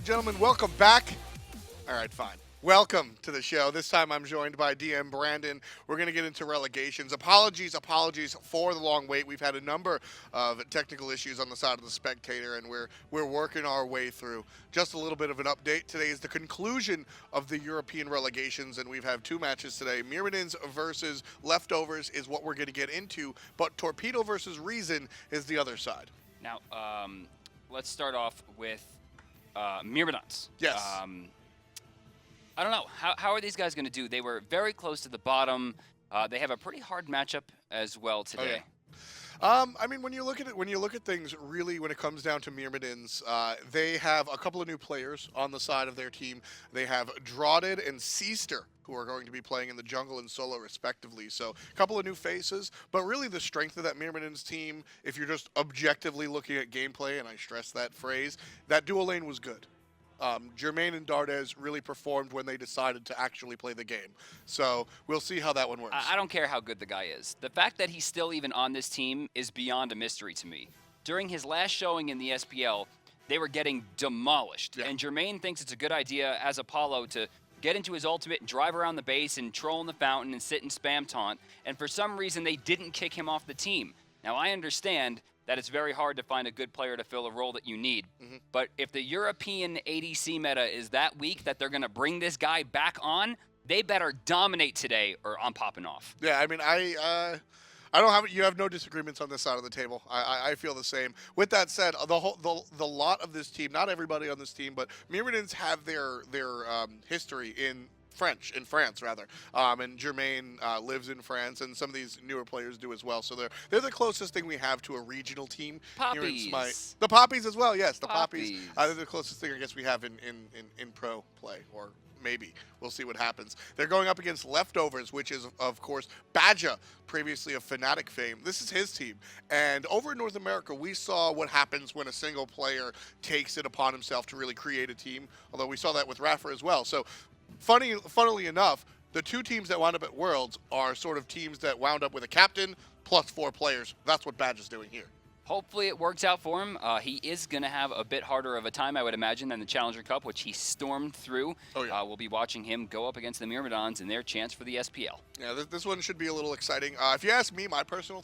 and gentlemen, welcome back. All right, fine. Welcome to the show. This time I'm joined by Diem, Brandon. We're going to get into relegations. Apologies for the long wait. We've had a number of technical issues on the side of the spectator, and we're working our way through. Just a little bit of an update. Today is the conclusion of the European relegations, and we've had two matches today. Myrmidons versus Leftovers is what we're going to get into, but Torpedo versus Reason is the other side. Now, let's start off with Myrmidons. Yes. I don't know. How are these guys going to do? They were very close to the bottom. They have a pretty hard matchup as well today. I mean, when you look at things, really, when it comes down to Myrmidons, they have a couple of new players on the side of their team. They have Drawded and Seaster, who are going to be playing in the jungle and solo respectively. So a couple of new faces, but really the strength of that Myrmidons team, if you're just objectively looking at gameplay, and I stress that phrase, that dual lane was good. Jermain and Dardez really performed when they decided to actually play the game. So we'll see how that one works. I don't care how good the guy is. The fact that he's still even on this team is beyond a mystery to me. During his last showing in the SPL, they were getting demolished. Yeah. And Jermain thinks it's a good idea as Apollo to get into his ultimate and drive around the base and troll in the fountain and sit and spam taunt. And for some reason, they didn't kick him off the team. Now, I understand that it's very hard to find a good player to fill a role that you need. But if the European ADC meta is that weak that they're going to bring this guy back on, they better dominate today or I'm popping off. Yeah, I mean, I don't have you have no disagreements on this side of the table. I feel the same. With that said, the lot of this team, not everybody on this team, but Myrmidons have their history in France rather. And Jermain lives in France, and some of these newer players do as well. So they're the closest thing we have to a regional team. Poppies. The Poppies as well, yes. The Poppies. Poppies. They're the closest thing I guess we have in pro play, or maybe. We'll see what happens. They're going up against Leftovers, which is, of course, Badgah, previously of Fnatic fame. This is his team. And over in North America, we saw what happens when a single player takes it upon himself to really create a team, although we saw that with Rafa as well. So funnily enough, the two teams that wound up at Worlds are sort of teams that wound up with a captain plus 4 players. That's what Badge is doing here. Hopefully it works out for him. He is going to have a bit harder of a time, I would imagine, than the Challenger Cup, which he stormed through. Oh, yeah. We'll be watching him go up against the Myrmidons in their chance for the SPL. Yeah, this one should be a little exciting. If you ask me, my personal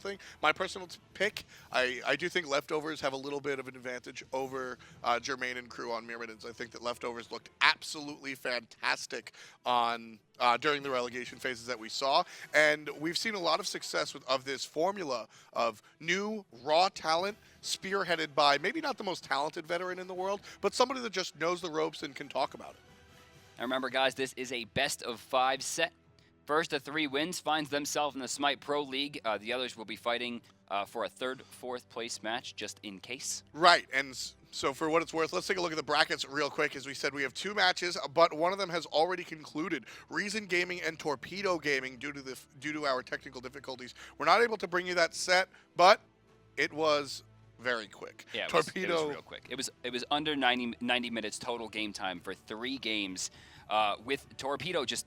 pick, I do think Leftovers have a little bit of an advantage over Jermain and crew on Myrmidons. I think that Leftovers looked absolutely fantastic on during the relegation phases that we saw, and we've seen a lot of success of this formula of new, raw talent spearheaded by maybe not the most talented veteran in the world, but somebody that just knows the ropes and can talk about it. Now remember, guys, this is a best-of-5 set. First of 3 wins finds themselves in the Smite Pro League. The others will be fighting for a 3rd, 4th place match, just in case. Right, and so for what it's worth, let's take a look at the brackets real quick. As we said, we have 2 matches, but one of them has already concluded. Reason Gaming and Torpedo Gaming, due to our technical difficulties, we're not able to bring you that set, but it was very quick. Yeah, it was real quick. It was under 90 minutes total game time for 3 games, with Torpedo just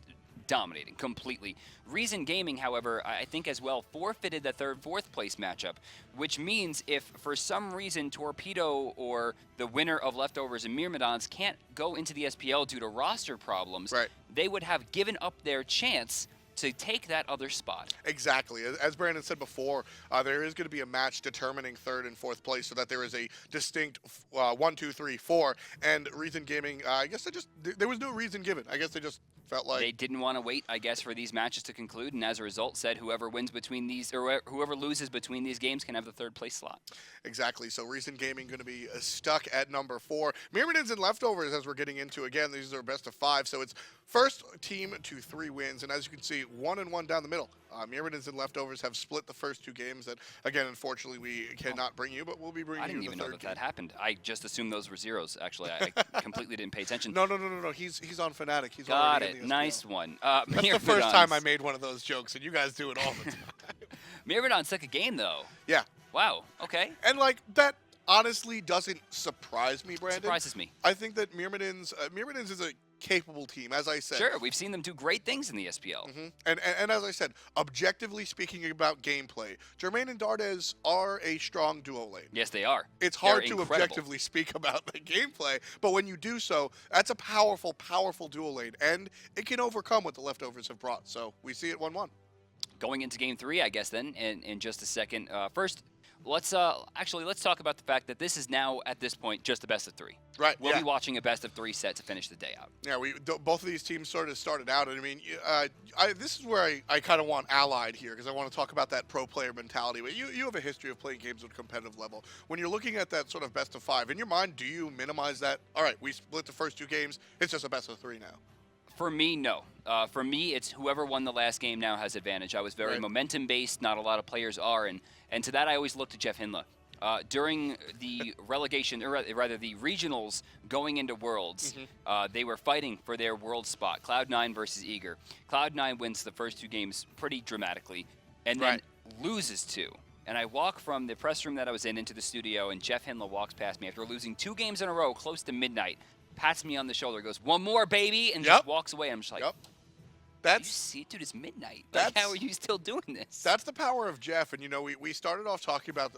dominating completely. Reason Gaming, however, I think as well forfeited the 3rd, 4th place matchup, which means if for some reason Torpedo or the winner of Leftovers and Myrmidons can't go into the SPL due to roster problems, right, they would have given up their chance to take that other spot. Exactly. As Brandon said before, there is going to be a match determining 3rd and 4th place so that there is a distinct 1, 2, 3, 4. And Reason Gaming, I guess there was no reason given. I guess they just felt like they didn't want to wait, I guess, for these matches to conclude, and as a result said whoever wins between these, or whoever loses between these games can have the 3rd place slot. Exactly. So Reason Gaming going to be stuck at number 4. Myrmidons and Leftovers, as we're getting into, again, these are best of 5. So it's first team to 3 wins, and as you can see, 1-1 down the middle. Myrmidons and Leftovers have split the first 2 games that, again, unfortunately, we cannot bring you, but we'll be bringing you the 3rd game. I didn't even know that happened. I just assumed those were zeros, actually. I completely didn't pay attention. No. He's on Fnatic. He's Got already it. Nice one. That's the first time I made one of those jokes, and you guys do it all the time. Myrmidons took a game, though. Yeah. Wow. Okay. And, that honestly doesn't surprise me, Brandon. Surprises me. I think that Myrmidons is a capable team, as I said. Sure, we've seen them do great things in the SPL. And as I said, objectively speaking about gameplay, Jermain and Dardez are a strong duo lane. Yes, they are. It's hard They're to incredible. objectively speak about the gameplay, but when you do so, that's a powerful, powerful dual lane, and it can overcome what the leftovers have brought. So we see it 1-1. Going into game 3, I guess, then, in just a second. First, let's talk about the fact that this is now, at this point, just a best of 3. Right. We'll be watching a best of 3 set to finish the day out. Yeah, both of these teams sort of started out, and I mean, this is where I kind of want allied here, because I want to talk about that pro player mentality. But you have a history of playing games at competitive level. When you're looking at that sort of best of 5, in your mind, do you minimize that? All right, we split the first 2 games. It's just a best of 3 now. For me, no. For me, it's whoever won the last game now has advantage. I was very momentum-based. Not a lot of players are, and to that I always look to Jeff Hindla. During the relegation, or rather the regionals going into Worlds, they were fighting for their world spot, Cloud9 versus Eager. Cloud9 wins the first 2 games pretty dramatically, and then loses 2. And I walk from the press room that I was in into the studio, and Jeff Hindla walks past me after losing 2 games in a row, close to midnight, pats me on the shoulder, goes, "One more, baby," and just walks away. I'm just like, you see, dude, it's midnight. Like, how are you still doing this? That's the power of Jeff. And, you know, we started off talking about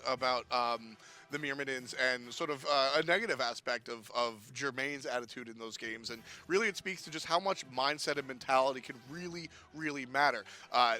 the Myrmidons and sort of a negative aspect of Jermain's attitude in those games. And really it speaks to just how much mindset and mentality can really, really matter.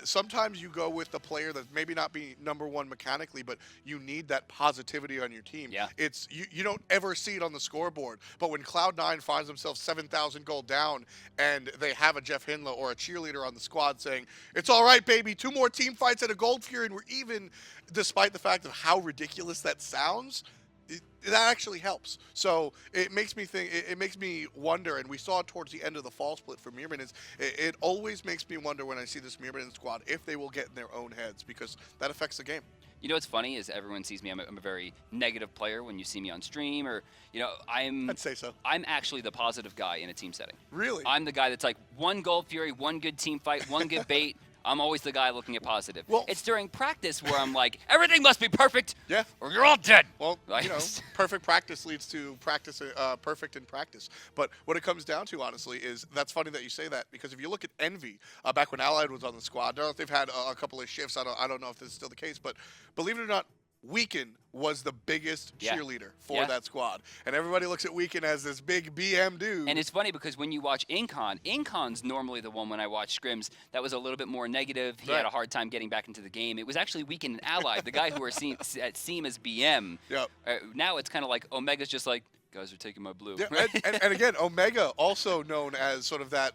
Sometimes you go with the player that maybe not be number 1 mechanically, but you need that positivity on your team. Yeah. It's you don't ever see it on the scoreboard. But when Cloud9 finds themselves 7,000 gold down and they have a Jeff Hindla or a cheerleader on the squad saying, "It's all right, baby, 2 more team fights at a Gold Fury and we're even," despite the fact of how ridiculous that sounds, that actually helps. So it makes me think, it makes me wonder, and we saw it towards the end of the fall split for Myrmidons. It always makes me wonder when I see this Myrmidon squad if they will get in their own heads, because that affects the game. You know what's funny is everyone sees me, I'm a very negative player when you see me on stream, or, you know, I'd say so. I'm actually the positive guy in a team setting. Really? I'm the guy that's like, 1 Gold Fury, 1 good team fight, 1 good bait. I'm always the guy looking at positive. Well, it's during practice where I'm like, everything must be perfect, yeah, or you're all dead. Well, you know, perfect practice leads to practice, perfect in practice. But what it comes down to, honestly, is that's funny that you say that, because if you look at Envy, back when Allied was on the squad, I don't know if they've had a couple of shifts. I don't know if this is still the case, but believe it or not, Weekend was the biggest cheerleader for that squad. And everybody looks at Weekend as this big BM dude. And it's funny because when you watch Incon's normally the one when I watch scrims that was a little bit more negative. He had a hard time getting back into the game. It was actually Weekend and Allied, the guy who were seen at Seam as BM. Yep. Now it's kind of like Omega's just like, guys are taking my blue. Yeah, and again, Omega also known as sort of that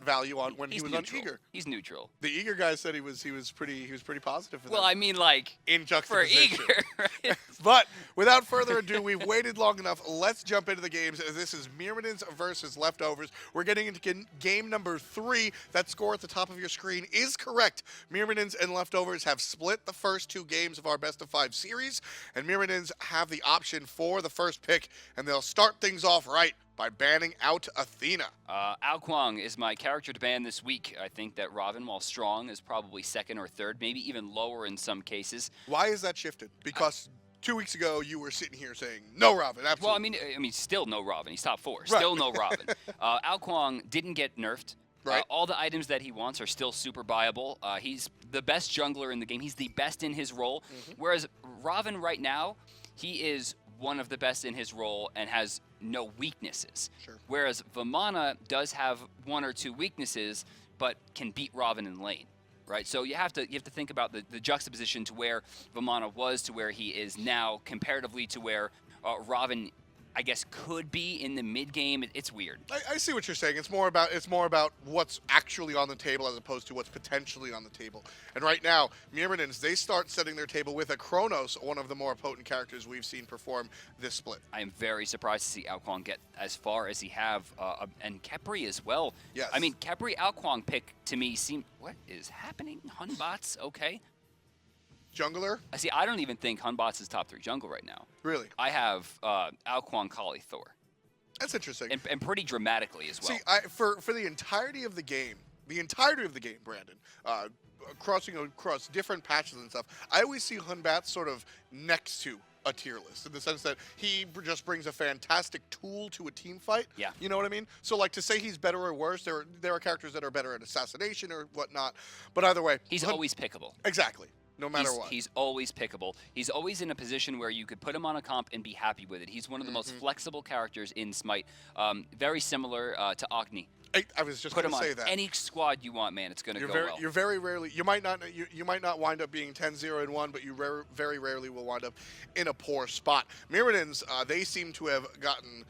value on when he was neutral. on Eager. He's neutral. The Eager guy said he was pretty positive for them. Well, I mean, like in for juxtaposition. Eager. Right? But without further ado, we've waited long enough. Let's jump into the games. This is Myrmidons versus Leftovers. We're getting into game number 3. That score at the top of your screen is correct. Myrmidons and Leftovers have split the first 2 games of our best of 5 series, and Myrmidons have the option for the first pick, and they'll start things off right by banning out Athena. Wukong is my character to ban this week. I think that Robin, while strong, is probably 2nd or 3rd, maybe even lower in some cases. Why is that shifted? Because 2 weeks ago you were sitting here saying no Robin. Absolutely. Well, I mean, still no Robin. He's top 4. Still no Robin. Wukong didn't get nerfed. Right. All the items that he wants are still super buyable. He's the best jungler in the game. He's the best in his role. Whereas Robin right now, he is one of the best in his role and has no weaknesses. Sure. Whereas Vamana does have 1 or 2 weaknesses, but can beat Robin in lane. Right, so you have to think about the juxtaposition to where Vamana was to where he is now, comparatively to where Robin, I guess, could be in the mid game. It's weird. I see what you're saying. It's more about what's actually on the table as opposed to what's potentially on the table. And right now, Myrmidons, they start setting their table with a Chronos, one of the more potent characters we've seen perform this split. I am very surprised to see Wukong get as far as he have, and Khepri as well. Yes. I mean, Khepri Wukong pick to me seemed, what is happening? Hunbots, okay. Jungler? See, I don't even think Hunbots is top 3 jungle right now. Really? I have Wukong, Kali, Thor. That's interesting. And pretty dramatically as well. See, for the entirety of the game, Brandon, crossing across different patches and stuff, I always see Hunbat sort of next to a tier list in the sense that he just brings a fantastic tool to a team fight. Yeah. You know what I mean? So like to say he's better or worse, there are characters that are better at assassination or whatnot. But either way, He's always pickable. Exactly. No matter what. He's always pickable. He's always in a position where you could put him on a comp and be happy with it. He's one of the most flexible characters in Smite. Very similar to Agni. I was just Put going him to say on that. any squad you want, man. It's going to go well. You're very rarely. You might not wind up being 10-0-1, but you very rarely will wind up in a poor spot. Myrmidons, they seem to have gotten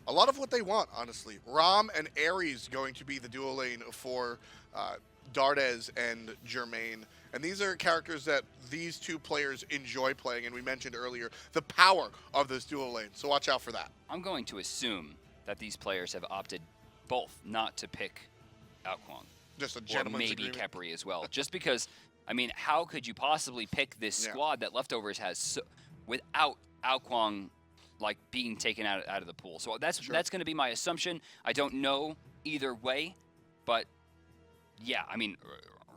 a lot of what they want, honestly. Ram and Ares going to be the duo lane for Dardez and Jermain. And these are characters that these two players enjoy playing, and we mentioned earlier the power of this duo lane. So watch out for that. I'm going to assume that these players have opted both not to pick Wukong. Just a Or gentleman's maybe agreement. Khepri as well. Just because, I mean, how could you possibly pick this squad that Leftovers has without Wukong like being taken out of the pool? So that's going to be my assumption. I don't know either way, but yeah, I mean,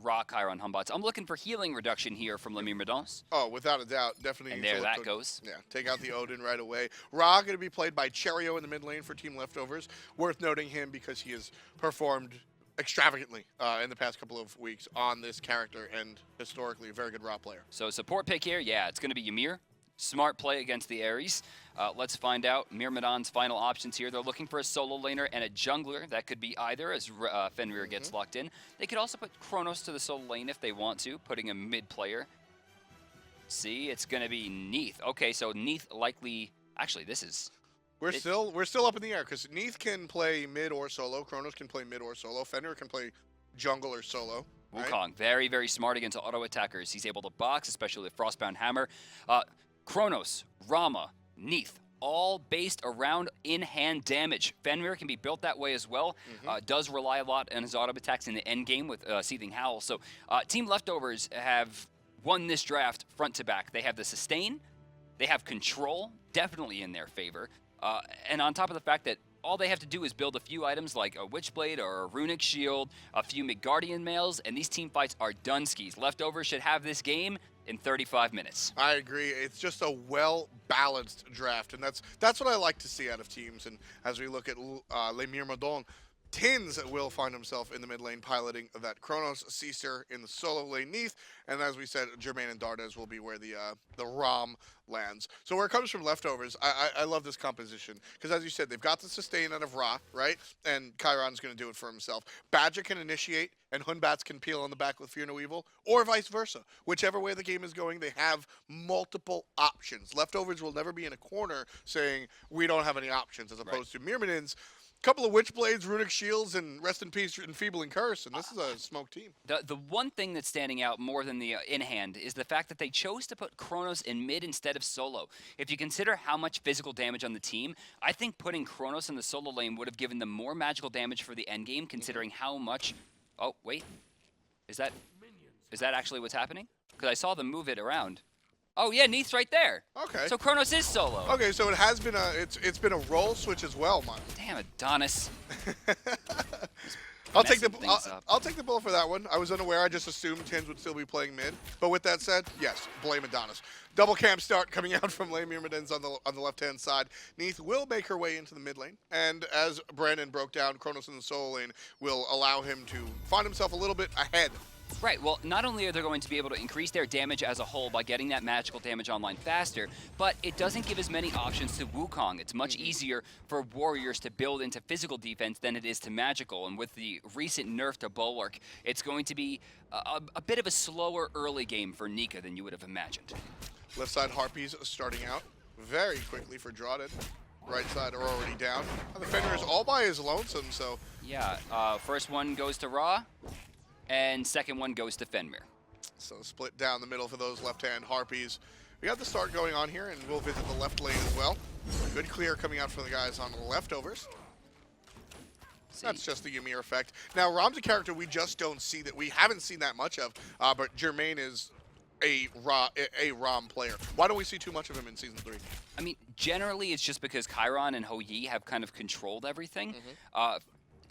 Ra, Chiron, Humbots. I'm looking for healing reduction here from Myrmidons. Oh, without a doubt, definitely. And needs to there look that goes. Yeah, take out the Odin right away. Ra going to be played by Cherryo in the mid lane for Team Leftovers. Worth noting him because he has performed extravagantly in the past couple of weeks on this character and historically a very good Ra player. So support pick here, yeah, it's going to be Ymir. Smart play against the Ares. Let's find out Myrmidons' final options here. They're looking for a solo laner and a jungler. That could be either as Fenrir gets locked in. They could also put Chronos to the solo lane if they want to, putting a mid player. See, it's going to be Neith. Okay, so Neith likely... Actually, this is... We're still up in the air because Neith can play mid or solo. Chronos can play mid or solo. Fenrir can play jungle or solo. Wukong, right? very, very smart against auto attackers. He's able to box, especially with Frostbound Hammer. Chronos, Rama, Neith, all based around in-hand damage. Fenrir can be built that way as well. Does rely a lot on his auto attacks in the end game with Seething Howl. So Team Leftovers have won this draft front to back. They have the sustain. They have control, definitely in their favor. And on top of the fact that all they have to do is build a few items like a Witchblade or a Runic Shield, a few Midgardian Mails, and these team fights are done skis. Leftovers should have this game in 35 minutes. I agree. It's just a well-balanced draft, and that's what I like to see out of teams. And as we look at Les Myrmidons, Tynz will find himself in the mid lane piloting that Chronos, Seaster in the solo lane Neith, and as we said, Jermain and Dardez will be where the Ram lands. So where it comes from Leftovers, I love this composition because as you said, they've got the sustain out of Ra, right? And Chiron's going to do it for himself. Badgah can initiate, and Hunbats can peel on the back with Fear No Evil, or vice versa. Whichever way the game is going, they have multiple options. Leftovers will never be in a corner saying we don't have any options, as opposed to Myrmidons. Couple of Witchblades, Runic Shields, and Rest in Peace, Enfeeble and Curse, and this is a smoked team. The one thing that's standing out more than the in-hand is the fact that they chose to put Chronos in mid instead of solo. If you consider how much physical damage on the team, I think putting Chronos in the solo lane would have given them more magical damage for the end game, considering how much... Oh, wait. Is that actually what's happening? Because I saw them move it around. Oh yeah, Neith's right there. Okay. So Chronos is solo. Okay, so it has been it's been a role switch as well, man. Damn Adonis. I'll take the bull for that one. I was unaware. I just assumed Tynz would still be playing mid. But with that said, yes, blame Adonis. Double camp start coming out from Les Myrmidons on the left-hand side. Neith will make her way into the mid lane, and as Brandon broke down, Chronos in the solo lane will allow him to find himself a little bit ahead. Right, well, not only are they going to be able to increase their damage as a whole by getting that magical damage online faster, but it doesn't give as many options to Wukong. It's much easier for warriors to build into physical defense than it is to magical, and with the recent nerf to Bulwark, it's going to be a bit of a slower early game for Nika than you would have imagined. Left side Harpies starting out very quickly for Drawded. Right side are already down. The Fenrir is all by his lonesome, so... Yeah, first one goes to Ra. And second one goes to Fenrir. So split down the middle for those left-hand Harpies. We got the start going on here, and we'll visit the left lane as well. Good clear coming out from the guys on the Leftovers. That's just the Ymir effect. Now, Ram's a character we just don't see, that we haven't seen that much of, but Jermain is a Ram player. Why don't we see too much of him in Season 3? I mean, generally it's just because Chiron and Hou-Yi have kind of controlled everything.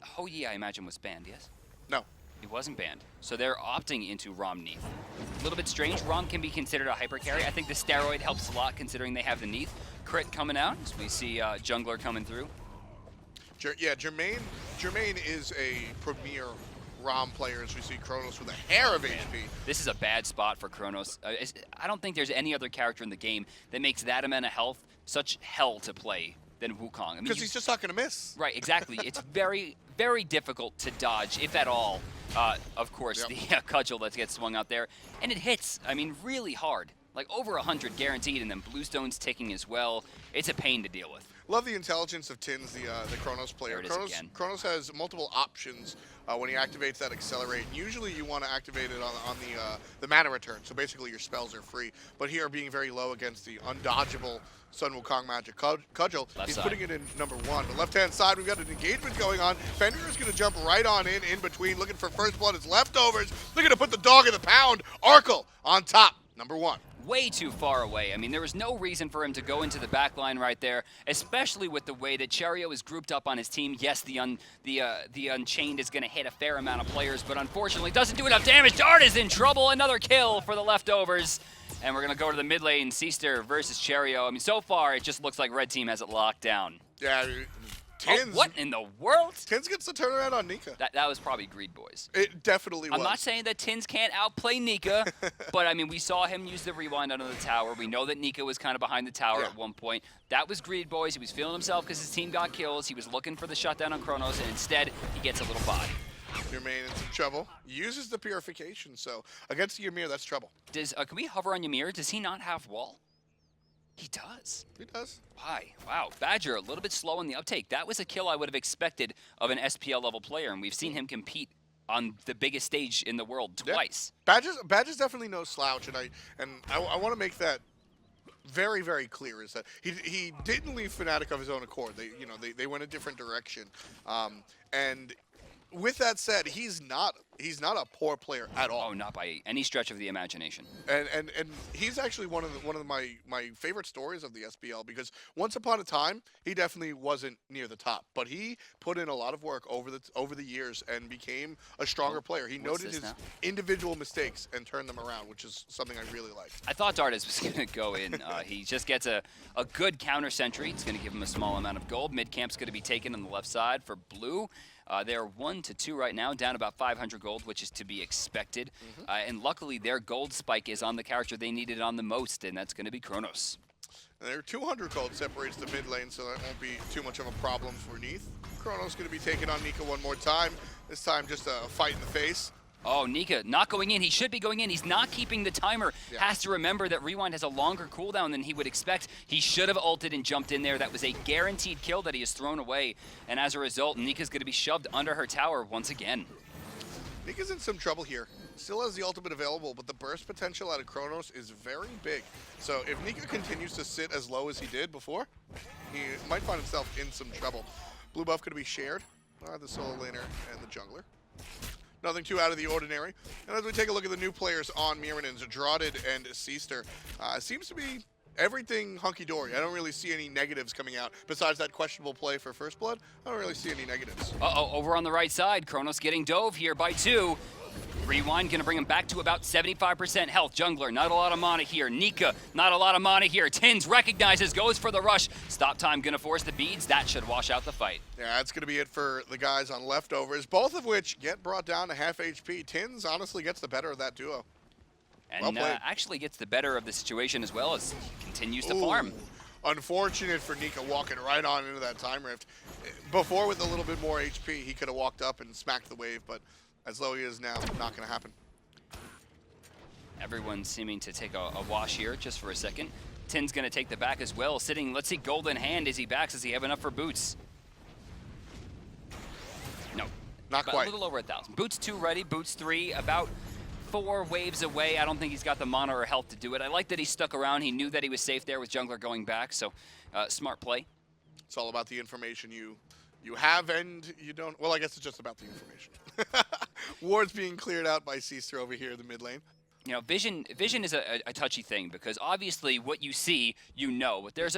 Hou-Yi, I imagine, was banned, yes? No. He wasn't banned. So they're opting into Ram Neith. little bit strange. Rom can be considered a hyper carry. I think the steroid helps a lot considering they have the Neith crit coming out. So we see jungler coming through. Yeah, Jermain is a premier Rom player, as we see Chronos with a hair of HP. This is a bad spot for Chronos. I don't think there's any other character in the game that makes that amount of health such hell to play than Wukong. I mean, because he's just not going to miss. Right, exactly. It's very, very difficult to dodge, if at all. Of course, the cudgel that gets swung out there. And it hits, I mean, really hard. Like over 100 guaranteed, and then Bluestone's ticking as well. It's a pain to deal with. Love the intelligence of Tynz, the Chronos player. Chronos has multiple options when he activates that accelerate. Usually you want to activate it on the mana return, so basically your spells are free. But here, being very low against the undodgeable Sun Wukong Magic Cudgel, he's putting it in number 1. But left-hand side, we've got an engagement going on. Fenrir is going to jump right on in between, looking for first blood. It's leftovers. Looking to put the dog in the pound. Arkkyl on top, number 1. Way too far away. I mean, there was no reason for him to go into the back line right there, especially with the way that Cherryo is grouped up on his team. Yes, the Unchained is going to hit a fair amount of players, but unfortunately doesn't do enough damage. Dardez in trouble. Another kill for the leftovers. And we're going to go to the mid lane, Seaster versus Cherryo. I mean, so far, it just looks like Red Team has it locked down. Yeah, I mean, Tynz, what in the world? Tynz gets the turnaround on Nika. That was probably greed, boys. It definitely was. I'm not saying that Tynz can't outplay Nika, but I mean, we saw him use the rewind under the tower. We know that Nika was kind of behind the tower at one point. That was greed, boys. He was feeling himself because his team got kills. He was looking for the shutdown on Chronos, and instead, he gets a little body. Jermain in some trouble. Uses the purification, so against Ymir, that's trouble. Can we hover on Ymir? Does he not have wall? He does. He does. Why? Wow. Badger, a little bit slow in the uptake. That was a kill I would have expected of an SPL level player, and we've seen him compete on the biggest stage in the world twice. Badger's definitely no slouch, and I want to make that very, very clear, is that he didn't leave Fnatic of his own accord. They went a different direction, and with that said, he's not a poor player at all. Oh, not by any stretch of the imagination. And he's actually one of my favorite stories of the SPL, because once upon a time he definitely wasn't near the top, but he put in a lot of work over the years and became a stronger player. He noted his individual mistakes and turned them around, which is something I really like. I thought Dardez was going to go in. He just gets a good counter sentry. It's going to give him a small amount of gold. Mid camp's going to be taken on the left side for blue. They're 1-2 right now, down about 500 gold, which is to be expected. And luckily, their gold spike is on the character they needed on the most, and that's going to be Chronos. And their 200 gold separates the mid lane, so that won't be too much of a problem for Neith. Chronos going to be taking on Nika one more time. This time, just a fight in the face. Oh, Nika not going in. He should be going in. He's not keeping the timer. Has to remember that Rewind has a longer cooldown than he would expect. He should have ulted and jumped in there. That was a guaranteed kill that he has thrown away. And as a result, Nika's going to be shoved under her tower once again. Nika's in some trouble here. Still has the ultimate available, but the burst potential out of Chronos is very big. So if Nika continues to sit as low as he did before, he might find himself in some trouble. Blue buff going to be shared by the solo laner and the jungler. Nothing too out of the ordinary. And as we take a look at the new players on Myrmidons, Drawded and Seaster, seems to be everything hunky-dory. I don't really see any negatives coming out. Besides that questionable play for First Blood, I don't really see any negatives. Uh-oh, over on the right side, Chronos getting dove here by 2. Rewind gonna bring him back to about 75% health. Jungler, not a lot of mana here. Nika, not a lot of mana here. Tynz recognizes, goes for the rush. Stop time gonna force the beads. That should wash out the fight. Yeah, that's gonna be it for the guys on leftovers, both of which get brought down to half HP. Tynz honestly gets the better of that duo. And actually gets the better of the situation as well as he continues to farm. Unfortunate for Nika walking right on into that time rift. Before, with a little bit more HP, he could have walked up and smacked the wave, but as low he is now, not going to happen. Everyone's seeming to take a wash here just for a second. Tynz going to take the back as well, sitting, let's see, gold in hand as he backs. Does he have enough for boots? No. Not quite. A little over 1,000. Boots 2 ready, boots 3 about 4 waves away. I don't think he's got the mana or health to do it. I like that he stuck around. He knew that he was safe there with jungler going back, so smart play. It's all about the information you have and you don't. Well, I guess it's just about the information. Ward's being cleared out by Seaster over here in the mid lane. you know, vision is a touchy thing because obviously what you see, you know, but there's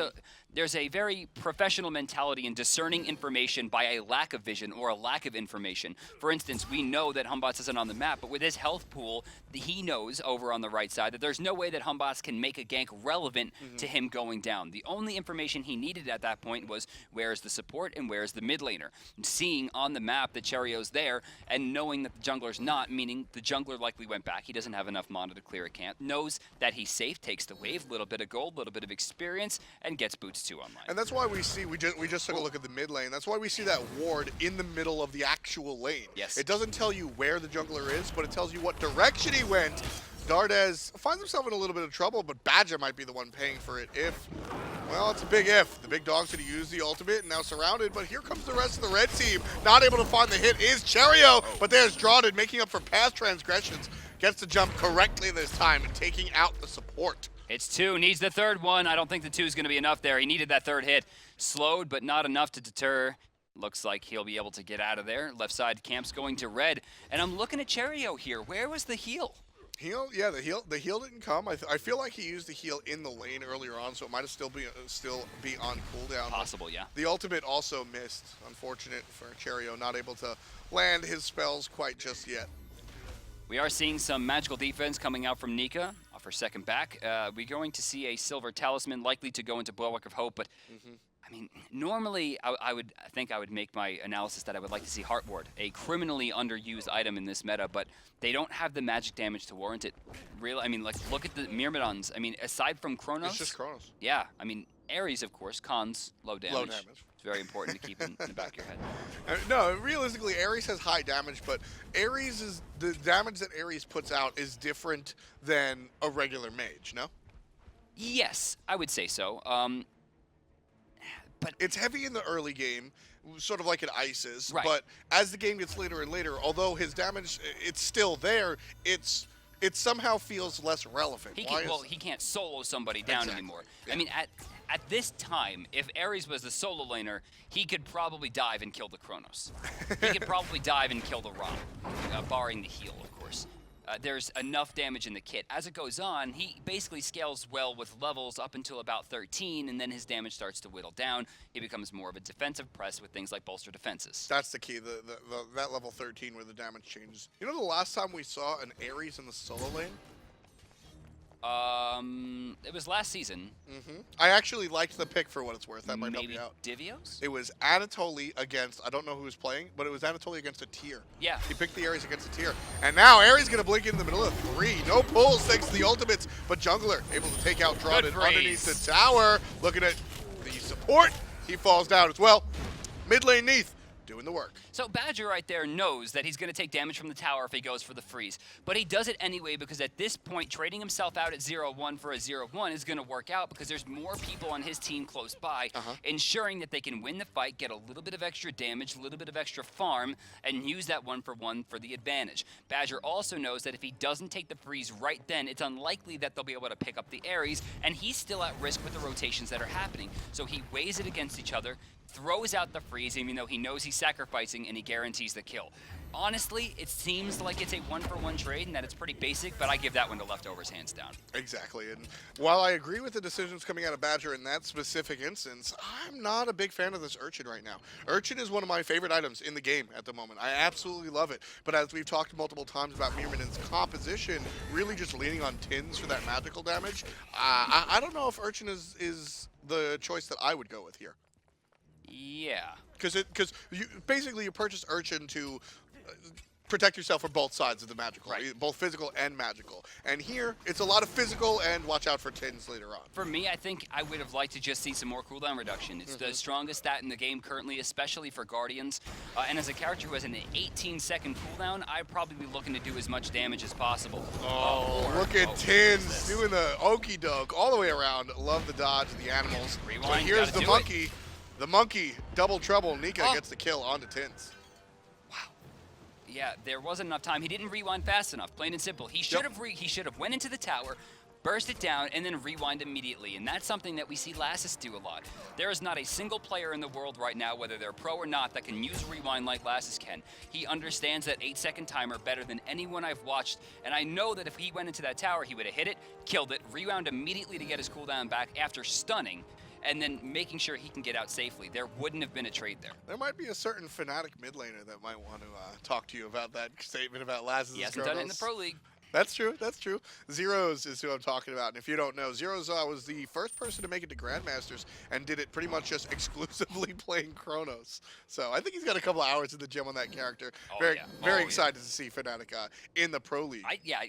a very professional mentality in discerning information by a lack of vision or a lack of information. For instance, we know that Humbots isn't on the map, but with his health pool, he knows over on the right side that there's no way that Humbots can make a gank relevant to him going down. The only information he needed at that point was where's the support and where's the mid laner. Seeing on the map that Cherryo's there and knowing that the jungler's not, meaning the jungler likely went back, he doesn't have enough mana to clear a camp, knows that he's safe, takes the wave, little bit of gold, little bit of experience, and gets boots 2 online. And that's why we see, we just took a look at the mid lane, that's why we see that ward in the middle of the actual lane. Yes. It doesn't tell you where the jungler is, but it tells you what direction he went. Dardez finds himself in a little bit of trouble, but Badgah might be the one paying for it if, well, it's a big if. The big dog's going to use the ultimate and now surrounded, but here comes the rest of the red team. Not able to find the hit is Cherryo, but there's Drawded making up for past transgressions. Gets the jump correctly this time and taking out the support. It's 2, needs the third one. I don't think the 2 is going to be enough there. He needed that third hit. Slowed, but not enough to deter. Looks like he'll be able to get out of there. Left side camp's going to red. And I'm looking at Cherryo here. Where was the heal? Heal, yeah, the heal didn't come. I feel like he used the heal in the lane earlier on, so it might have still be on cooldown. Possible, yeah. The ultimate also missed. Unfortunate for Cherryo, not able to land his spells quite just yet. We are seeing some magical defense coming out from Nika off her second back. We're going to see a silver talisman likely to go into Bulwark of Hope, but I mean, normally I would make my analysis that I would like to see Heart Ward, a criminally underused item in this meta, but they don't have the magic damage to warrant it. Really, I mean, like, look at the Myrmidons. I mean, aside from Chronos. It's just Chronos. Yeah, I mean, Ares, of course, cons, low damage. Low damage. It's very important to keep in the back of your head. No, realistically, Ares has high damage, but the damage that Ares puts out is different than a regular mage, no? Yes, I would say so. But it's heavy in the early game, sort of like an ice is. Right. But as the game gets later and later, although his damage, it's still there, it somehow feels less relevant. He can't solo somebody down anymore. Yeah. I mean, at this time, if Ares was the solo laner, he could probably dive and kill the Chronos. He could probably dive and kill the Rama, barring the heal, of course. There's enough damage in the kit. As it goes on, he basically scales well with levels up until about 13, and then his damage starts to whittle down. He becomes more of a defensive press with things like bolster defenses. That's the key, that level 13 where the damage changes. You know the last time we saw an Ares in the solo lane? It was last season. I actually liked the pick for what it's worth. That might help Maybe you out. Divios? It was Anatoly against, I don't know who was playing, but it was Anatoly against a tier. Yeah. He picked the Ares against a tier. And now Ares going to blink in the middle of 3. No pulls thanks to the ultimates, but Jungler able to take out Drawded underneath the tower. Looking at the support. He falls down as well. Mid lane Neith doing the work. So Badger right there knows that he's going to take damage from the tower if he goes for the freeze. But he does it anyway because at this point, trading himself out at 0-1 for a 0-1 is going to work out because there's more people on his team close by, ensuring that they can win the fight, get a little bit of extra damage, a little bit of extra farm, and use that 1-for-1 for the advantage. Badger also knows that if he doesn't take the freeze right then, it's unlikely that they'll be able to pick up the Ares, and he's still at risk with the rotations that are happening. So he weighs it against each other, throws out the freeze, even though he knows he's sacrificing, and he guarantees the kill. Honestly, it seems like it's a 1-for-1 trade and that it's pretty basic, but I give that one to leftovers hands down. Exactly, and while I agree with the decisions coming out of Badger in that specific instance, I'm not a big fan of this Urchin right now. Urchin is one of my favorite items in the game at the moment. I absolutely love it, but as we've talked multiple times about Myrmidons' composition, really just leaning on Tynz for that magical damage, I don't know if Urchin is the choice that I would go with here. Yeah. Because you purchase Urchin to protect yourself from both sides of the magical, both physical and magical. And here, it's a lot of physical and watch out for Tynz later on. For me, I think I would have liked to just see some more cooldown reduction. It's the strongest stat in the game currently, especially for Guardians. And as a character who has an 18-second cooldown, I'd probably be looking to do as much damage as possible. Look at Tynz doing the okey doke all the way around. Love the dodge of the animals. Rewind, but here's the monkey. The monkey, double trouble. Nika gets the kill onto Tynz. Wow. Yeah, there wasn't enough time. He didn't rewind fast enough, plain and simple. He should have went into the tower, burst it down, and then rewind immediately. And that's something that we see Lassus do a lot. There is not a single player in the world right now, whether they're pro or not, that can use rewind like Lassus can. He understands that 8-second timer better than anyone I've watched, and I know that if he went into that tower, he would have hit it, killed it, rewound immediately to get his cooldown back after stunning, and then making sure he can get out safely. There wouldn't have been a trade there. There might be a certain Fnatic mid laner that might want to talk to you about that statement about Lassus' He hasn't done it in the Pro League. That's true, that's true. Zeros is who I'm talking about, and if you don't know, Zeros was the first person to make it to Grandmasters and did it pretty much just exclusively playing Chronos. So I think he's got a couple of hours in the gym on that character. Very excited to see Fnatic in the Pro League.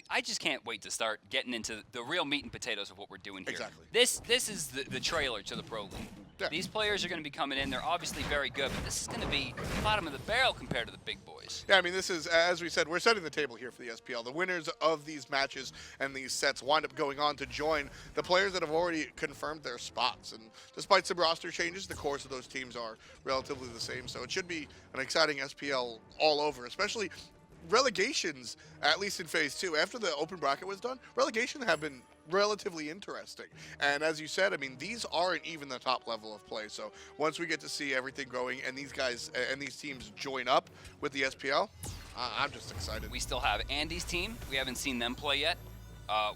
I just can't wait to start getting into the real meat and potatoes of what we're doing here. Exactly. This is the trailer to the Pro League. Yeah. These players are going to be coming in. They're obviously very good, but this is going to be bottom of the barrel compared to the big boys. Yeah, I mean, this is, as we said, we're setting the table here for the SPL. The winners of these matches and these sets wind up going on to join the players that have already confirmed their spots. And despite some roster changes, the cores of those teams are relatively the same. So it should be an exciting SPL all over, especially relegations, at least in Phase 2. After the open bracket was done, relegation have been relatively interesting. And as you said, I mean, these aren't even the top level of play. So once we get to see everything going and these guys and these teams join up with the SPL, I'm just excited. We still have Andy's team. We haven't seen them play yet.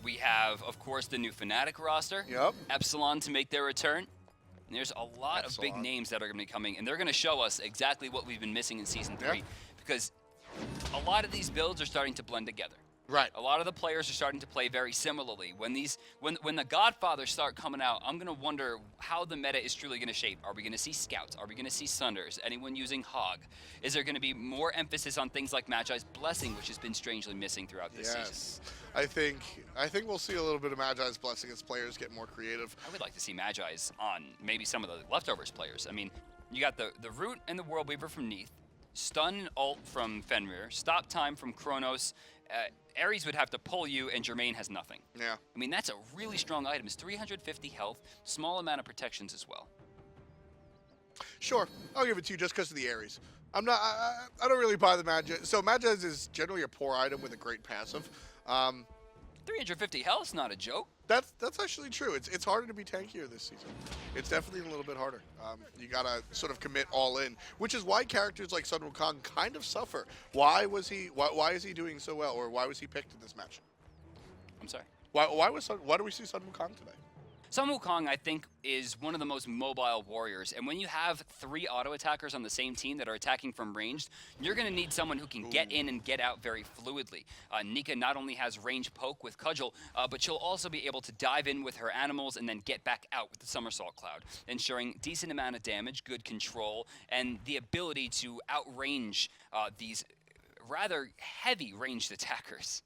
We have, of course, the new Fnatic roster. Yep. Epsilon to make their return. And there's a lot of big names that are going to be coming, and they're going to show us exactly what we've been missing in Season 3, because a lot of these builds are starting to blend together. Right. A lot of the players are starting to play very similarly. When the Godfathers start coming out, I'm going to wonder how the meta is truly going to shape. Are we going to see Scouts? Are we going to see Sunders? Anyone using Hog? Is there going to be more emphasis on things like Magi's Blessing, which has been strangely missing throughout this season? I think we'll see a little bit of Magi's Blessing as players get more creative. I would like to see Magi's on maybe some of the leftovers players. I mean, you got the Root and the World Weaver from Neith, Stun and Ult from Fenrir, Stop Time from Chronos. Ares would have to pull you, and Jermain has nothing. Yeah. I mean, that's a really strong item. It's 350 health, small amount of protections as well. Sure, I'll give it to you just because of the Ares. I don't really buy the Magi. So Magi's is generally a poor item with a great passive. 350 health is not a joke. That's actually true. It's harder to be tankier this season. It's definitely a little bit harder. You gotta sort of commit all in, which is why characters like Sun Wukong kind of suffer. Why is he doing so well, or why was he picked in this match? I'm sorry. Why do we see Sun Wukong today? Sun Wukong, I think, is one of the most mobile warriors, and when you have 3 auto attackers on the same team that are attacking from ranged, you're going to need someone who can get in and get out very fluidly. Nika not only has range poke with Cudgel, but she'll also be able to dive in with her animals and then get back out with the Somersault Cloud, ensuring decent amount of damage, good control, and the ability to outrange these rather heavy ranged attackers.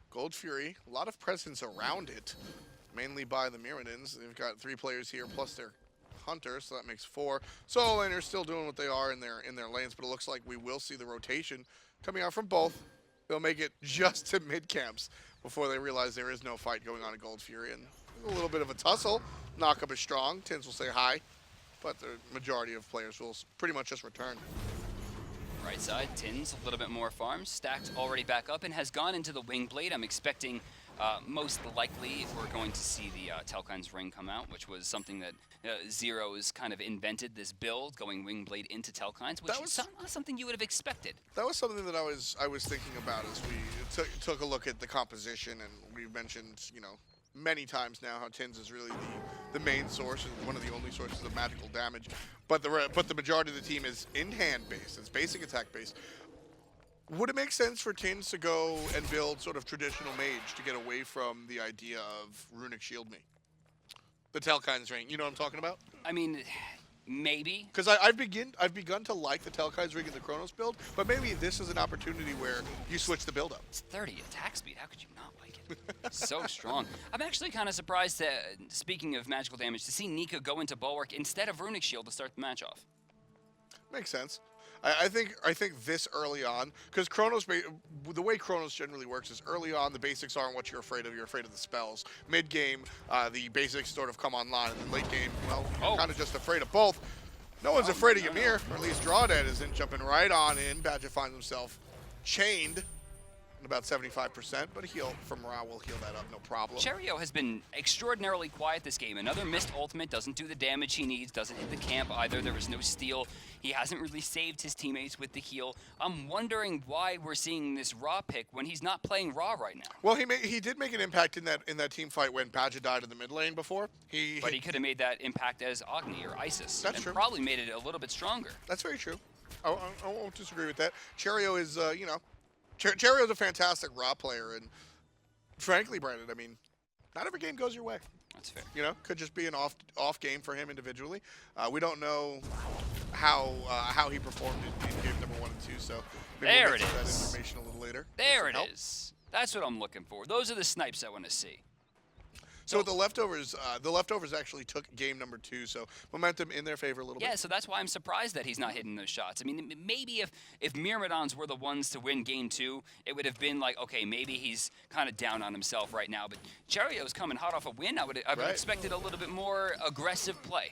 Gold Fury, a lot of presence around it. Mainly by the Myrmidons. They've got 3 players here plus their hunter, so that makes 4. Solo laners still doing what they are in their lanes, but it looks like we will see the rotation coming out from both. They'll make it just to mid camps before they realize there is no fight going on in Gold Fury, and a little bit of a tussle. Knockup is strong. Tynz will say hi, but the majority of players will pretty much just return. Right side, Tynz, a little bit more farm, stacked already back up and has gone into the Wing Blade. I'm expecting most likely we're going to see the Telkine's Ring come out, which was something that Zero's kind of invented, this build, going Wing Blade into Telkine's, which is not something you would have expected. That was something that I was thinking about as we took a look at the composition, and we mentioned, you know, many times now how Tynz is really the main source and one of the only sources of magical damage, but the majority of the team is in-hand based, it's basic attack based. Would it make sense for Tynz to go and build sort of traditional mage to get away from the idea of Runic Shield Me? The Telkine's Ring, you know what I'm talking about? I mean, maybe. Because I've begun to like the Telkine's Ring in the Chronos build, but maybe this is an opportunity where you switch the build up. It's 30 attack speed, how could you not like it? So strong. I'm actually kind of surprised, speaking of magical damage, to see Nika go into Bulwark instead of Runic Shield to start the match off. Makes sense. I think this early on, because Chronos, the way Chronos generally works is early on the basics aren't what you're afraid of. You're afraid of the spells. Mid game, the basics sort of come online, and then late game, well, you're kind of just afraid of both. No one's afraid of Ymir, or at least Drawded isn't jumping right on in. Badgah finds himself chained. about 75%, but a heal from Ra will heal that up, no problem. Cherryo has been extraordinarily quiet this game. Another missed ultimate, doesn't do the damage he needs, doesn't hit the camp either. There was no steal. He hasn't really saved his teammates with the heal. I'm wondering why we're seeing this Ra pick when he's not playing Ra right now. Well, he did make an impact in that team fight when Badgah died in the mid lane before. But he could have made that impact as Agni or Isis. That's and true. Probably made it a little bit stronger. That's very true. I won't disagree with that. Cherryo is, Cherryo's a fantastic Ra player, and frankly, Brandon, I mean, not every game goes your way. That's fair. You know, could just be an off game for him individually. We don't know how he performed in game number 1 and 2, so maybe there we'll get it to that is. information a little later. There it is. That's what I'm looking for. Those are the snipes I want to see. So the leftovers actually took game number 2, so momentum in their favor a little bit. Yeah, so that's why I'm surprised that he's not hitting those shots. I mean, maybe if Myrmidons were the ones to win game 2, it would have been like, okay, maybe he's kind of down on himself right now. But Cherryo's coming hot off a win. I would expected a little bit more aggressive play.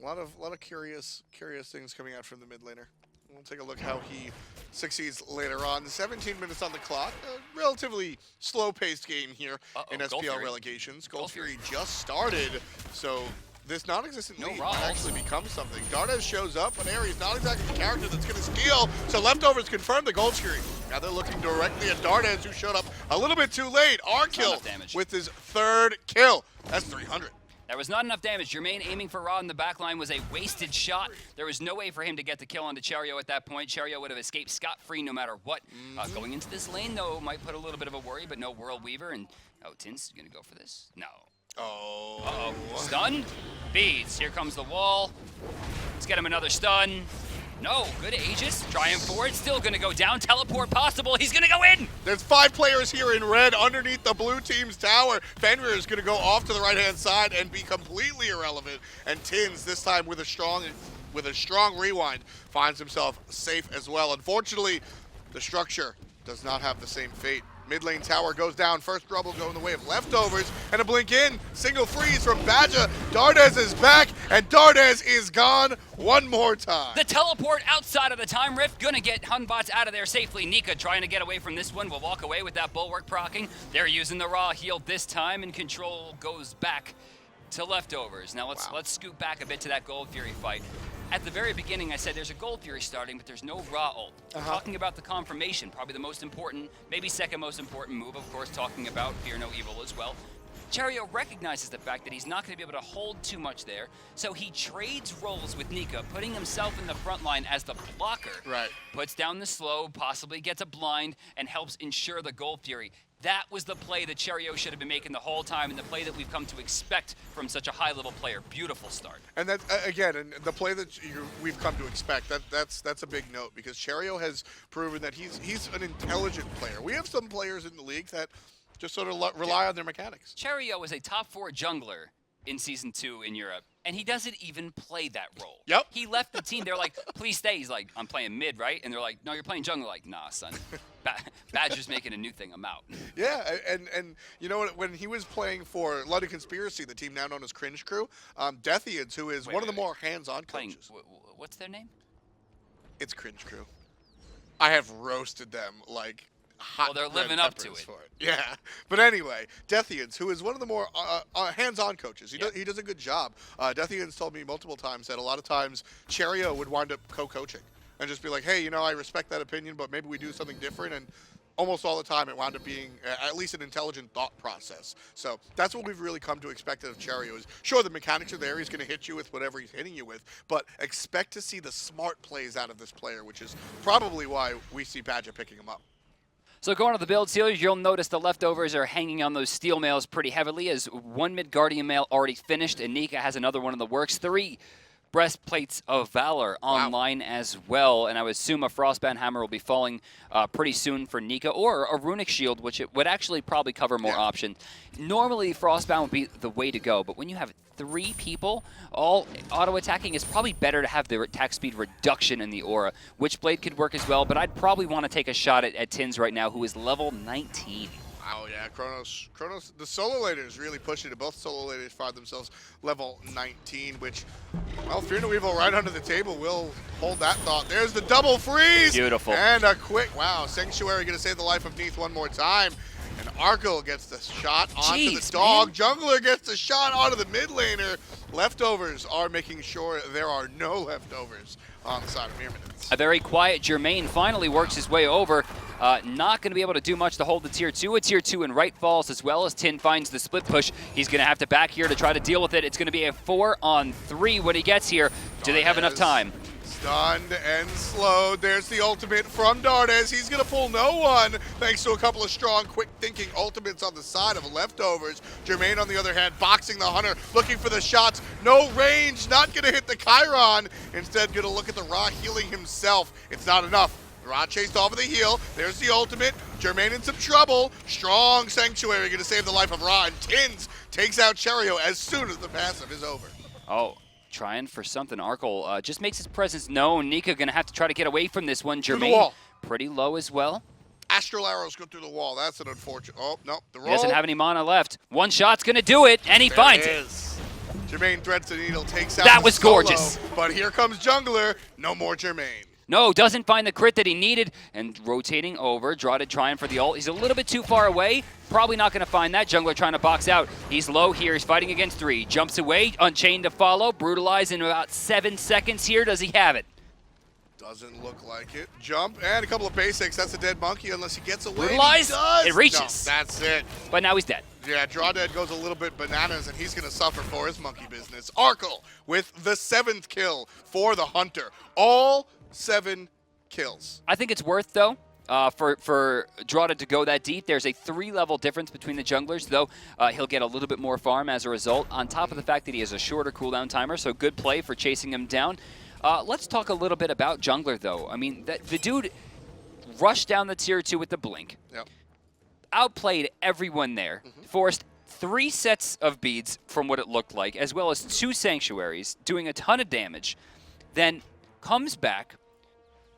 Yeah. A lot of curious things coming out from the mid laner. We'll take a look how he succeeds later on. 17 minutes on the clock. A relatively slow-paced game here in SPL Relegations. Gold Fury just started, so this non-existent lead might actually become something. Dardez shows up, but Ares not exactly the character that's going to steal, so Leftovers confirm the Gold Fury. Now they're looking directly at Dardez, who showed up a little bit too late. Arkkyl with his 3rd kill. That's 300. There was not enough damage. Jermain aiming for Ra in the backline was a wasted shot. There was no way for him to get the kill onto Cherryo at that point. Cherryo would have escaped scot-free no matter what. Going into this lane, though, might put a little bit of a worry, but no World Weaver. And, Tynz is going to go for this? No. Oh. Uh-oh. Stun? Beads. Here comes the wall. Let's get him another stun. No, good Aegis. Trying forward, still gonna go down. Teleport possible, he's gonna go in! There's 5 players here in red underneath the blue team's tower. Fenrir is gonna go off to the right-hand side and be completely irrelevant. And Tynz, this time with a strong rewind, finds himself safe as well. Unfortunately, the structure does not have the same fate. Mid lane tower goes down. First trouble going the way of Leftovers. And a blink in. Single freeze from Badgah. Dardez is back. And Dardez is gone one more time. The teleport outside of the time rift. Gonna get Hunbots out of there safely. Nika trying to get away from this one. Will walk away with that bulwark proccing. They're using the Ra heal this time. And control goes back to Leftovers. Now let's scoot back a bit to that Gold Fury fight. At the very beginning, I said there's a Gold Fury starting, but there's no Ra ult. Talking about the confirmation, probably the most important, maybe second most important move, of course, talking about Fear No Evil as well. Cherryo recognizes the fact that he's not going to be able to hold too much there, so he trades roles with Nika, putting himself in the front line as the blocker. Right. Puts down the slow, possibly gets a blind, and helps ensure the Gold Fury. That was the play that Cherryo should have been making the whole time, and the play that we've come to expect from such a high-level player. Beautiful start. And that again, and the play that we've come to expect. That's a big note, because Cherryo has proven that he's an intelligent player. We have some players in the league that just sort of rely on their mechanics. Cherryo was a top 4 jungler in Season 2 in Europe, and he doesn't even play that role. Yep. He left the team. They're like, please stay. He's like, I'm playing mid, right? And they're like, no, you're playing jungle. Like, nah, son. Badger's making a new thing. I'm out. Yeah, and you know what? When he was playing for London Conspiracy, the team now known as Cringe Crew, Deathians, who is one of the more hands-on coaches. What's their name? It's Cringe Crew. I have roasted them like hot. Well, they're living up to it. For it. Yeah, but anyway, Deathians, who is one of the more hands-on coaches, he does a good job. Deathians told me multiple times that a lot of times Cherryo would wind up co-coaching and just be like, hey, I respect that opinion, but maybe we do something different. And almost all the time it wound up being at least an intelligent thought process. So that's what we've really come to expect of Cherryo. Is sure, the mechanics are there, he's going to hit you with whatever he's hitting you with, but expect to see the smart plays out of this player, which is probably why we see Badgah picking him up. So going to the build sealers, you'll notice the Leftovers are hanging on those steel mails pretty heavily, as one mid Guardian mail already finished, and Nika has another one in the works. 3 Breastplates of Valor online as well, and I would assume a Frostbound Hammer will be falling pretty soon for Nika, or a Runic Shield, which it would actually probably cover more options. Normally, Frostbound would be the way to go, but when you have 3 people all auto-attacking, it's probably better to have the attack speed reduction in the aura. Witchblade could work as well, but I'd probably want to take a shot at Tynz right now, who is level 19. Oh yeah, Chronos, the solo laters really pushing it. Both solo laters find themselves level 19, which, well, Fear No Evil right under the table will hold that thought. There's the double freeze! Beautiful. And a quick, wow, Sanctuary gonna save the life of Neith one more time. And Arkkyl gets the shot onto the dog. Man. Jungler gets the shot onto the mid laner. Leftovers are making sure there are no leftovers on the side of Myrmidons. A very quiet Jermain finally works his way over. Not going to be able to do much to hold the tier 2. A tier 2 in right falls as well as Tynz finds the split push. He's going to have to back here to try to deal with it. It's going to be a 4-on-3 when he gets here. Do they have enough time? Stunned and slowed. There's the ultimate from Dardez. He's going to pull no one thanks to a couple of strong, quick-thinking ultimates on the side of Leftovers. Jermain, on the other hand, boxing the Hunter, looking for the shots. No range, not going to hit the Chiron. Instead, going to look at the Ra healing himself. It's not enough. Ra chased off of the heal. There's the ultimate. Jermain in some trouble. Strong Sanctuary going to save the life of Ra. And Tynz takes out Cherryo as soon as the passive is over. Oh. Trying for something. Arkkyl just makes his presence known. Nika going to have to try to get away from this one. Jermain pretty low as well. Astral arrows go through the wall. That's an unfortunate. Oh, no. The roll. He doesn't have any mana left. One shot's going to do it, and he finds it. Jermain threads the needle, takes out That was solo, gorgeous. But here comes Jungler. No more Jermain. No, doesn't find the crit that he needed, and rotating over. Drawded trying for the ult. He's a little bit too far away. Probably not going to find that. Jungler trying to box out. He's low here. He's fighting against 3. Jumps away. Unchained to follow. Brutalized in about 7 seconds here. Does he have it? Doesn't look like it. Jump and a couple of basics. That's a dead monkey unless he gets away. Brutalized? He does. It reaches. No, that's it. But now he's dead. Yeah, Drawded goes a little bit bananas, and he's going to suffer for his monkey business. Arkkyl with the 7th kill for the Hunter. All 7 kills. I think it's worth, though, for Drawded to go that deep. There's a 3-level difference between the junglers, though. He'll get a little bit more farm as a result, on top of the fact that he has a shorter cooldown timer, so good play for chasing him down. Let's talk a little bit about jungler, though. I mean, the dude rushed down the tier 2 with the blink, outplayed everyone there, forced 3 sets of beads from what it looked like, as well as 2 sanctuaries, doing a ton of damage, then comes back,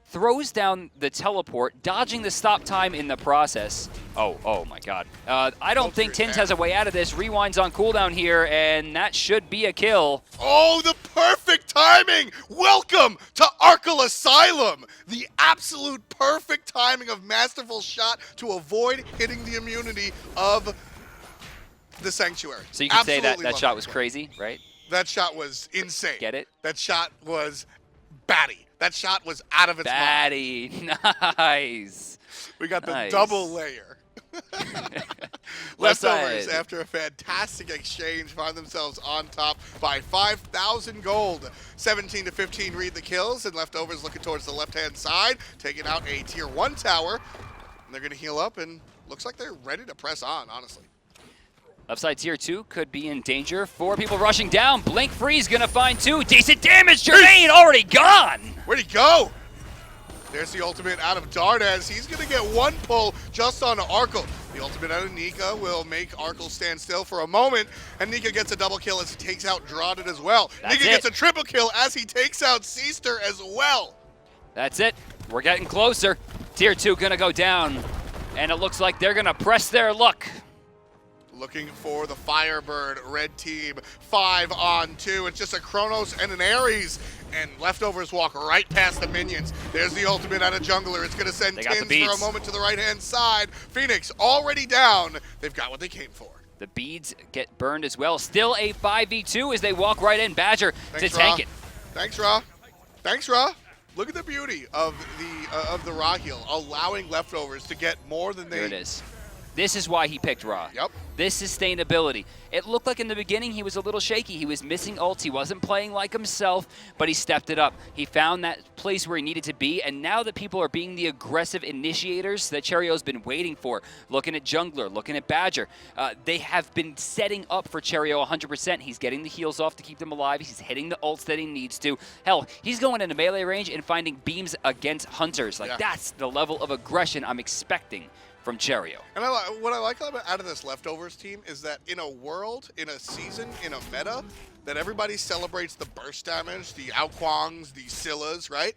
throws down the teleport, dodging the stop time in the process. Oh my god. I don't think Tynz has a way out of this. Rewinds on cooldown here, and that should be a kill. Oh, the perfect timing! Welcome to Arkkyl Asylum! The absolute perfect timing of Masterful Shot to avoid hitting the immunity of the Sanctuary. So you can say that shot was crazy, right? That shot was insane. Get it? That shot was batty. That shot was out of its mind. Batty. Nice. We got the double layer. Leftovers, after a fantastic exchange, find themselves on top by 5,000 gold. 17 to 15 read the kills, and Leftovers looking towards the left-hand side, taking out a tier 1 tower. And they're going to heal up, and looks like they're ready to press on, honestly. Left side tier 2 could be in danger. 4 people rushing down. Blink Freeze gonna find 2. Decent damage. Jermain already gone. Where'd he go? There's the ultimate out of Dardez. He's gonna get 1 pull just on Arkkyl. The ultimate out of Nika will make Arkkyl stand still for a moment, and Nika gets a double kill as he takes out Drawded as well. Nika gets a triple kill as he takes out Seaster as well. That's it. We're getting closer. Tier 2 gonna go down, and it looks like they're gonna press their luck. Looking for the Firebird red team. 5-on-2. It's just a Chronos and an Ares. And Leftovers walk right past the minions. There's the ultimate out of Jungler. It's going to send Tynz for a moment to the right-hand side. Phoenix already down. They've got what they came for. The beads get burned as well. Still a 5v2 as they walk right in. Badger to tank it. Thanks, Ra. Thanks, Ra. Look at the beauty of the Ra heal, allowing Leftovers to get more than they... There it is. This is why he picked Ra. Yep. This sustainability. It looked like in the beginning he was a little shaky. He was missing ults. He wasn't playing like himself, but he stepped it up. He found that place where he needed to be, and now that people are being the aggressive initiators that Cherryo's been waiting for, looking at Jungler, looking at Badger, they have been setting up for Cherryo 100%. He's getting the heals off to keep them alive. He's hitting the ults that he needs to. Hell, he's going into melee range and finding beams against hunters. That's the level of aggression I'm expecting from Cherryo. And what I like out of this Leftovers team is that in a world, in a season, in a meta, that everybody celebrates the burst damage, the Wukong's, the Scyllas, right?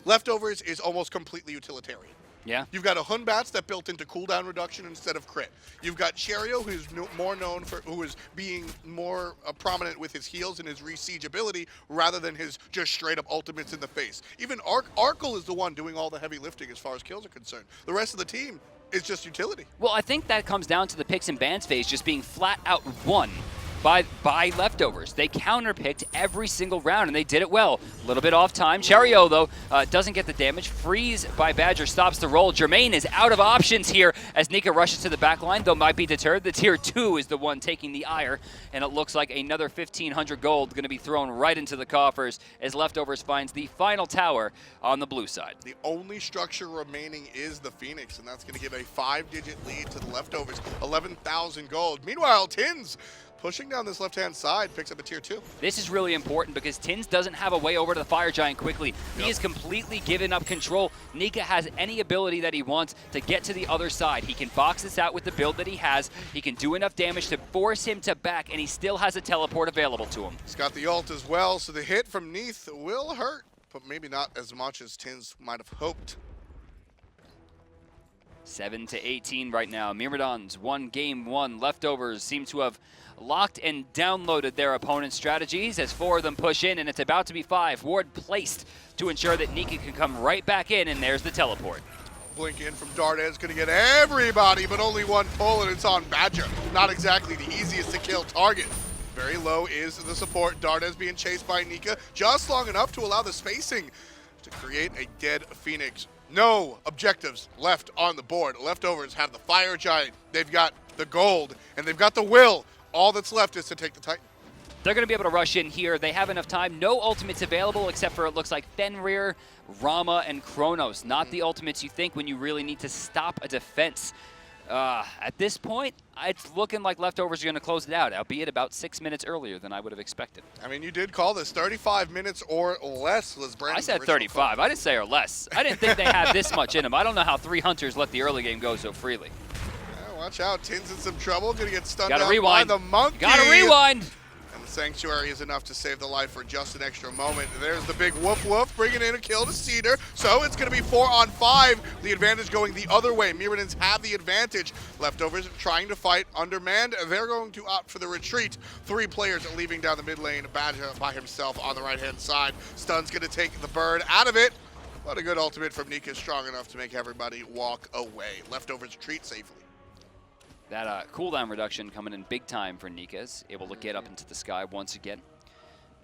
Leftovers is almost completely utilitarian. Yeah. You've got a Batz that built into cooldown reduction instead of crit. You've got Cherryo, who's more known for, who is being more prominent with his heals and his re-siege ability rather than his just straight up ultimates in the face. Even Arkkyl is the one doing all the heavy lifting as far as kills are concerned. The rest of the team is just utility. Well, I think that comes down to the picks and bans phase just being flat out won by leftovers. They counterpicked every single round, and they did it well. A little bit off time. Cherryo, though, doesn't get the damage. Freeze by Badger stops the roll. Jermain is out of options here as Nika rushes to the back line, though might be deterred. The tier 2 is the one taking the ire, and it looks like another 1,500 gold going to be thrown right into the coffers as leftovers finds the final tower on the blue side. The only structure remaining is the Phoenix, and that's going to give a 5-digit lead to the leftovers. 11,000 gold. Meanwhile, Tynz pushing down this left-hand side, picks up a tier 2. This is really important because Tynz doesn't have a way over to the Fire Giant quickly. He has completely given up control. Nika has any ability that he wants to get to the other side. He can box this out with the build that he has. He can do enough damage to force him to back, and he still has a teleport available to him. He's got the ult as well, so the hit from Neith will hurt, but maybe not as much as Tynz might have hoped. 7-18 right now. Myrmidons won game 1. Leftovers seem to have locked and downloaded their opponent's strategies as 4 of them push in, and it's about to be 5. Ward placed to ensure that Nika can come right back in, and there's the teleport. Blink in from Dardez, gonna get everybody, but only one pull, and it's on Badgah. Not exactly the easiest to kill target. Very low is the support. Dardez being chased by Nika, just long enough to allow the spacing to create a dead Phoenix. No objectives left on the board. Leftovers have the Fire Giant, they've got the gold, and they've got the will. All that's left is to take the Titan. They're going to be able to rush in here. They have enough time. No ultimates available except for, it looks like, Fenrir, Rama, and Chronos. Not the ultimates you think when you really need to stop a defense. At this point, it's looking like leftovers are going to close it out, albeit about 6 minutes earlier than I would have expected. I mean, you did call this 35 minutes or less was Brandon's I said 35. I didn't say or less. I didn't think they had this much in them. I don't know how 3 hunters let the early game go so freely. Yeah, watch out. Tynz in some trouble. Going to get stunned Gotta down rewind. by the monkey. Gotta rewind. And the Sanctuary is enough to save the life for just an extra moment. There's the big woof woof, bringing in a kill to Seaster. So it's going to be 4 on 5. The advantage going the other way. Myrmidons have the advantage. Leftovers trying to fight undermanned. They're going to opt for the retreat. 3 players leaving down the mid lane. Badgah by himself on the right-hand side. Stun's going to take the bird out of it. But a good ultimate from Nika, strong enough to make everybody walk away. Leftovers retreat safely. That cooldown reduction coming in big time for Nika's, able to get up into the sky once again.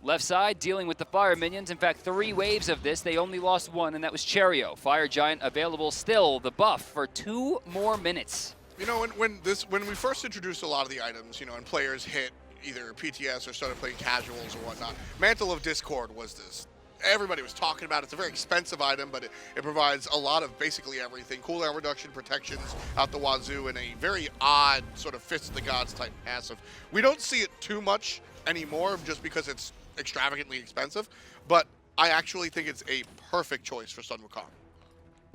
Left side dealing with the fire minions. In fact, 3 waves of this. They only lost 1, and that was Cherryo. Fire Giant available still, the buff for 2 more minutes. You know, when we first introduced a lot of the items, you know, and players hit either PTS or started playing casuals or whatnot, Mantle of Discord was this. Everybody was talking about it. It's a very expensive item, but it provides a lot of basically everything. Cooldown reduction, protections out the wazoo, and a very odd sort of Fist of the Gods type passive. We don't see it too much anymore just because it's extravagantly expensive, but I actually think it's a perfect choice for Sun Wukong.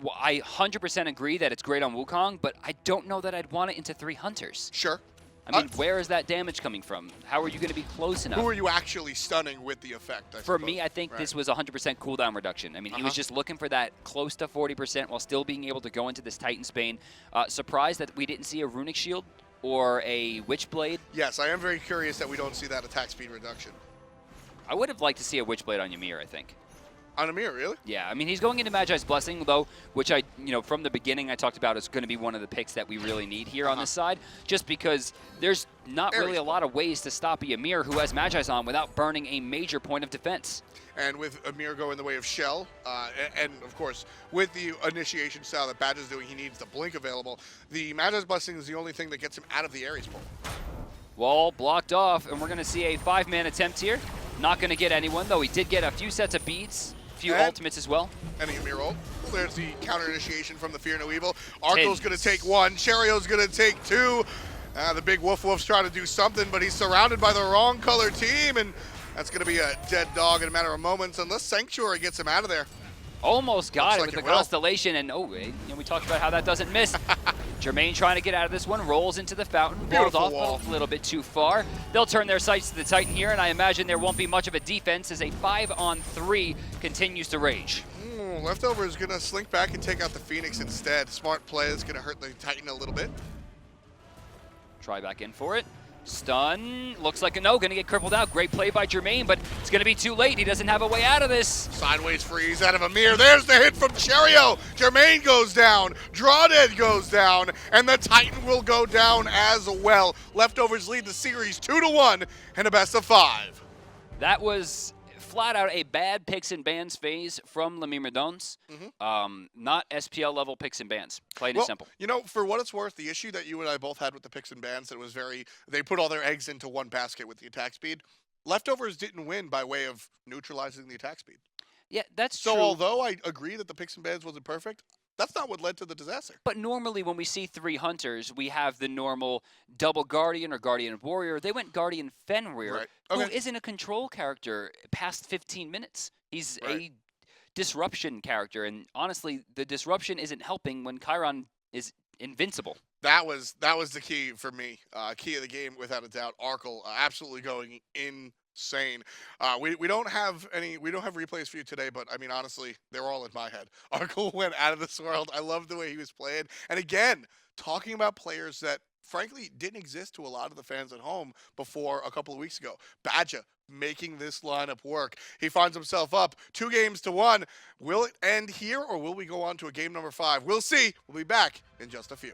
Well, I 100% agree that it's great on Wukong, but I don't know that I'd want it into 3 hunters. Sure. I mean, where is that damage coming from? How are you going to be close enough? Who are you actually stunning with the effect, I For suppose? me, I think this was 100% cooldown reduction. I mean, he was just looking for that close to 40% while still being able to go into this Titan's Bane. Surprised that we didn't see a Runic Shield or a Witchblade. Yes, I am very curious that we don't see that attack speed reduction. I would have liked to see a Witchblade on Ymir, I think. On Ymir, really? Yeah, I mean, he's going into Magi's Blessing, though, which from the beginning I talked about is going to be one of the picks that we really need here on this side, just because there's not really a lot of ways to stop Ymir, who has Magi's on, without burning a major point of defense. And with Ymir going the way of Shell, and of course, with the initiation style that Badgah's doing, he needs the blink available. The Magi's Blessing is the only thing that gets him out of the Ares pool. Wall blocked off, and we're going to see a 5-man attempt here. Not going to get anyone, though he did get a few sets of beads. Few ultimates as well. And a Ymir ult. There's the counter initiation from the Fear No Evil. Arkyl's going to take 1. Cherryo's going to take 2. The big Woof Woof's trying to do something, but he's surrounded by the wrong color team, and that's going to be a dead dog in a matter of moments, unless Sanctuary gets him out of there. Almost got it with the will. Constellation, and we talked about how that doesn't miss. Jermain trying to get out of this one, rolls into the fountain, walls Beautiful off wall. a little bit too far. They'll turn their sights to the Titan here, and I imagine there won't be much of a defense as a 5-on-3 continues to rage. Leftover is going to slink back and take out the Phoenix instead. Smart play is going to hurt the Titan a little bit. Try back in for it. Stun, looks like a no, gonna get crippled out. Great play by Jermain, but it's gonna be too late. He doesn't have a way out of this. Sideways freeze out of Ymir. There's the hit from Cherryo. Jermain goes down. Drawded goes down. And the Titan will go down as well. Leftovers lead the series 2-1 and a best of 5. That was flat out a bad picks and bans phase from the Myrmidons. Not SPL level picks and bans. Plain and simple. You know, for what it's worth, the issue that you and I both had with the picks and bans, it was they put all their eggs into one basket with the attack speed. Leftovers didn't win by way of neutralizing the attack speed. Yeah, that's So true. although I agree that the picks and bans wasn't perfect, that's not what led to the disaster. But normally when we see 3 hunters, we have the normal double Guardian or Guardian Warrior. They went Guardian Fenrir, Right. who Okay. isn't a control character past 15 minutes. He's Right. a disruption character, and honestly, the disruption isn't helping when Chiron is invincible. That was the key for me. Key of the game, without a doubt. Arkkyl absolutely going insane. We don't have replays for you today, but I mean honestly, they're all in my head. Arkkyl went out of this world. I love the way he was playing. And again, talking about players that frankly didn't exist to a lot of the fans at home before a couple of weeks ago. Badgah making this lineup work. He finds himself up 2-1. Will it end here or will we go on to a game number 5? We'll see. We'll be back in just a few.